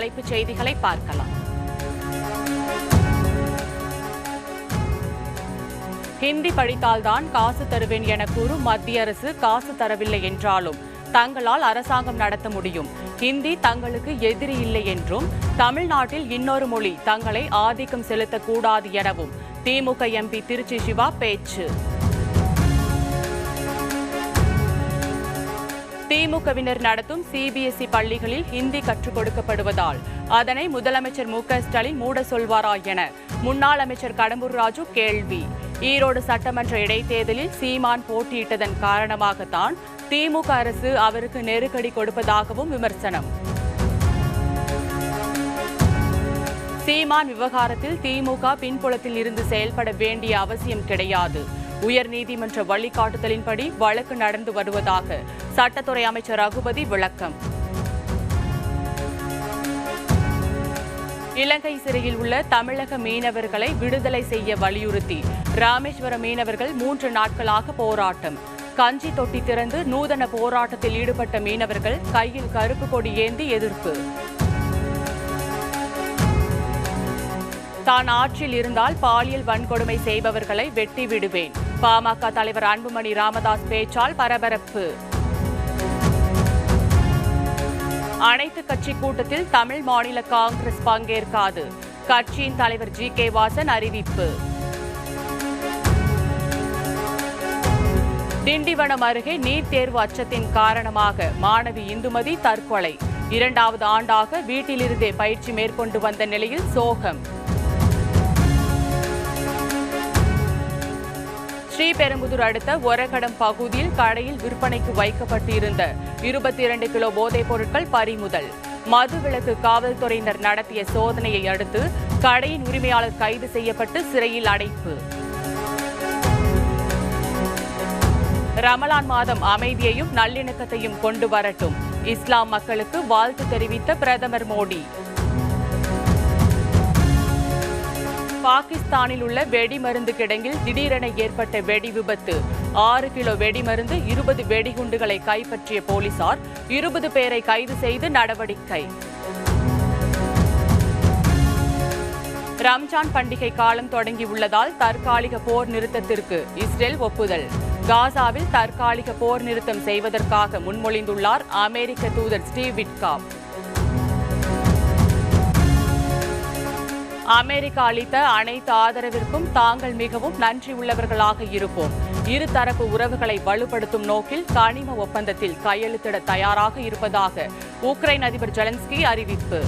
தலைப்புச் செய்திகளை பார்க்கலாம். ஹிந்தி படித்தால்தான் காசு தருவேன் என கூறும் மத்திய அரசு காசு தரவில்லை என்றாலும் தங்களால் அரசாங்கம் நடத்த முடியும். ஹிந்தி தங்களுக்கு எதிரி இல்லை என்றும் தமிழ்நாட்டில் இன்னொரு மொழி தங்களை ஆதிக்கம் செலுத்தக்கூடாது எனவும் திமுக எம்பி திருச்சி சிவா பேச்சு. திமுகவினர் நடத்தும் சிபிஎஸ்இ பள்ளிகளில் ஹிந்தி கற்றுக் கொடுக்கப்படுவதால் அதனை முதலமைச்சர் மு.க.ஸ்டாலின் மூட சொல்வாரா என முன்னாள் அமைச்சர் கடம்பூர் ராஜு கேள்வி. ஈரோடு சட்டமன்ற இடைத்தேர்தலில் சீமான் போட்டியிட்டதன் காரணமாகத்தான் திமுக அரசு அவருக்கு நெருக்கடி கொடுப்பதாகவும் விமர்சனம். சீமான் விவகாரத்தில் திமுக பின்புலத்தில் இருந்து செயல்பட வேண்டிய அவசியம் கிடையாது. உயர்நீதிமன்ற வழிகாட்டுதலின்படி வழக்கு நடந்து வருவதாக சட்டத்துறை அமைச்சர் ரகுபதி விளக்கம். இலங்கை சிறையில் உள்ள தமிழக மீனவர்களை விடுதலை செய்ய வலியுறுத்தி ராமேஸ்வரம் மீனவர்கள் 3 நாட்களாக போராட்டம். கஞ்சி தொட்டி திறந்து நூதன போராட்டத்தில் ஈடுபட்ட மீனவர்கள் கையில் கருப்பு கொடி ஏந்தி எதிர்ப்பு. தான் ஆட்சியில் இருந்தால் பாலியல் வன்கொடுமை செய்பவர்களை வெட்டி விடுவேன். பாமக தலைவர் அன்புமணி ராமதாஸ் பேச்சால் பரபரப்பு. அனைத்து கட்சி கூட்டத்தில் தமிழ் மாநில காங்கிரஸ் பங்கேற்காது. கட்சியின் தலைவர் ஜி.கே. வாசன் அறிவிப்பு. திண்டிவனம் அருகே நீட் தேர்வு அச்சத்தின் காரணமாக மாணவி இந்துமதி தற்கொலை. 2வது ஆண்டாக வீட்டிலிருந்தே பயிற்சி மேற்கொண்டு வந்த நிலையில் சோகம். ஸ்ரீபெரும்புதூர் அடுத்த ஒரகடம் பகுதியில் கடையில் விற்பனைக்கு வைக்கப்பட்டிருந்த 22 கிலோ போதைப் பொருட்கள் பறிமுதல். மதுவிலக்கு காவல்துறையினர் நடத்திய சோதனையை அடுத்து கடையின் உரிமையாளர் கைது செய்யப்பட்டு சிறையில் அடைப்பு. ரமலான் மாதம் அமைதியையும் நல்லிணக்கத்தையும் கொண்டு வரட்டும். இஸ்லாம் மக்களுக்கு வாழ்த்து தெரிவித்த பிரதமர் மோடி. பாகிஸ்தானில் உள்ள வெடிமருந்து கிடங்கில் திடீரென ஏற்பட்ட வெடி விபத்து. 6 கிலோ வெடிமருந்து 20 வெடிகுண்டுகளை கைப்பற்றிய போலீசார் 20 பேரை கைது செய்து நடவடிக்கை. ரம்ஜான் பண்டிகை காலம் தொடங்கியுள்ளதால் தற்காலிக போர் நிறுத்தத்திற்கு இஸ்ரேல் ஒப்புதல். காசாவில் தற்காலிக போர் நிறுத்தம் செய்வதற்காக முன்மொழிந்துள்ளார் அமெரிக்க தூதர் ஸ்டீவ் விட்காப். அமெரிக்கா அளித்த அனைத்து ஆதரவிற்கும் தாங்கள் மிகவும் நன்றி உள்ளவர்களாக இருப்போம். இருதரப்பு உறவுகளை வலுப்படுத்தும் நோக்கில் கனிம ஒப்பந்தத்தில் கையெழுத்திட தயாராக இருப்பதாக உக்ரைன் அதிபர் ஜெலன்ஸ்கி அறிவிப்பு.